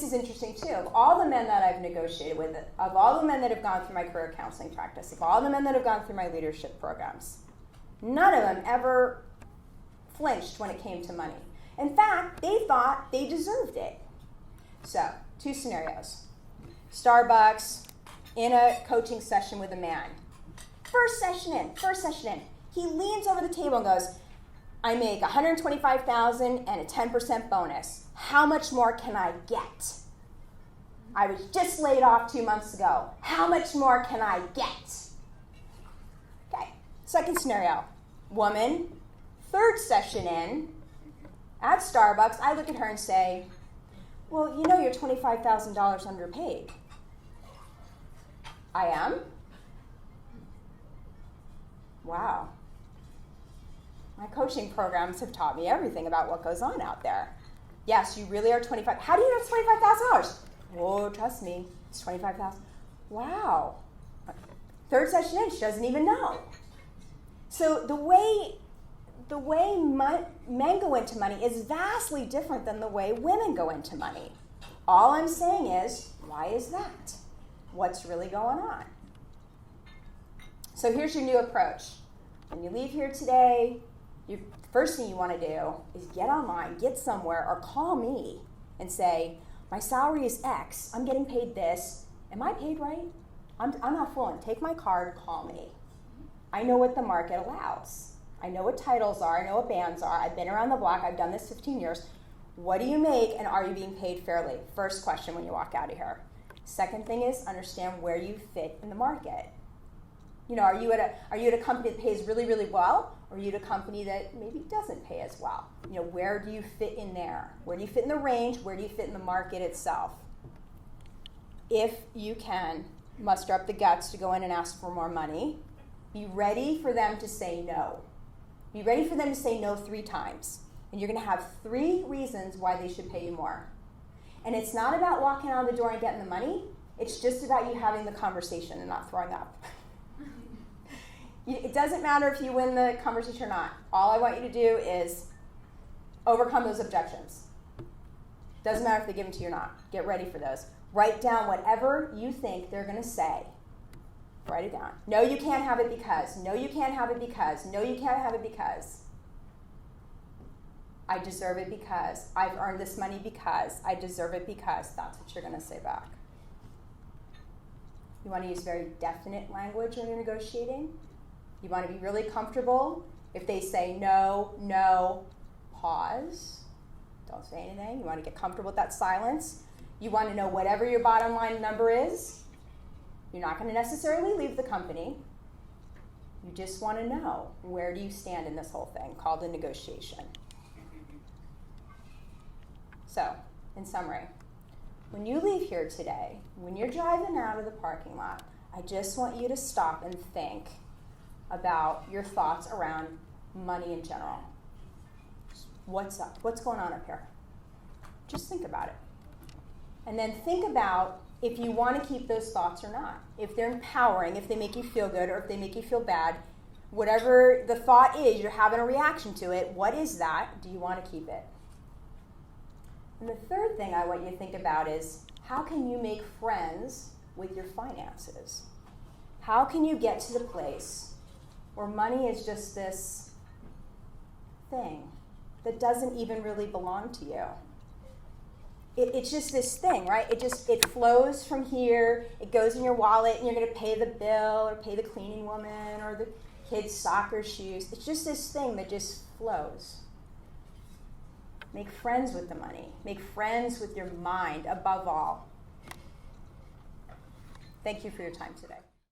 is interesting too. Of all the men that I've negotiated with, of all the men that have gone through my career counseling practice, of all the men that have gone through my leadership programs, none of them ever flinched when it came to money. In fact, they thought they deserved it. So, 2 scenarios. Starbucks, in a coaching session with a man. First session in, he leans over the table and goes, I make $125,000 and a 10% bonus. How much more can I get? I was just laid off 2 months ago. How much more can I get? Okay, second scenario. Woman, third session in, at Starbucks, I look at her and say, well, you know you're $25,000 underpaid. I am? Wow. My coaching programs have taught me everything about what goes on out there. Yes, you really are 25. How do you know it's $25,000? Oh, trust me, it's 25,000. Wow. Third session in, she doesn't even know. So the way men go into money is vastly different than the way women go into money. All I'm saying is, why is that? What's really going on? So here's your new approach. When you leave here today, the first thing you want to do is get online, get somewhere, or call me and say, my salary is X, I'm getting paid this. Am I paid right? I'm not fooling. Take my card, call me. I know what the market allows. I know what titles are, I know what bands are. I've been around the block, I've done this 15 years. What do you make and are you being paid fairly? First question when you walk out of here. Second thing is understand where you fit in the market. You know, are you at a company that pays really, really well, or are you at a company that maybe doesn't pay as well? You know, where do you fit in there? Where do you fit in the range? Where do you fit in the market itself? If you can muster up the guts to go in and ask for more money, be ready for them to say no. Be ready for them to say no 3 times. And you're going to have 3 reasons why they should pay you more. And it's not about walking out the door and getting the money. It's just about you having the conversation and not throwing up. It doesn't matter if you win the conversation or not. All I want you to do is overcome those objections. Doesn't matter if they give them to you or not. Get ready for those. Write down whatever you think they're going to say. Write it down. No, you can't have it because. No, you can't have it because. No, you can't have it because. I deserve it because. I've earned this money because. I deserve it because. That's what you're going to say back. You want to use very definite language when you're negotiating. You want to be really comfortable. If they say no, no, pause. Don't say anything. You want to get comfortable with that silence. You want to know whatever your bottom line number is. You're not going to necessarily leave the company. You just want to know, where do you stand in this whole thing called a negotiation. So, in summary, when you leave here today, when you're driving out of the parking lot, I just want you to stop and think about your thoughts around money in general. What's up? What's going on up here? Just think about it. And then think about if you want to keep those thoughts or not. If they're empowering, if they make you feel good, or if they make you feel bad, whatever the thought is, you're having a reaction to it, what is that? Do you want to keep it? And the third thing I want you to think about is, how can you make friends with your finances? How can you get to the place where money is just this thing that doesn't even really belong to you? It's just this thing, right? It flows from here, it goes in your wallet, and you're going to pay the bill, or pay the cleaning woman, or the kids' soccer shoes. It's just this thing that just flows. Make friends with the money. Make friends with your mind, above all. Thank you for your time today.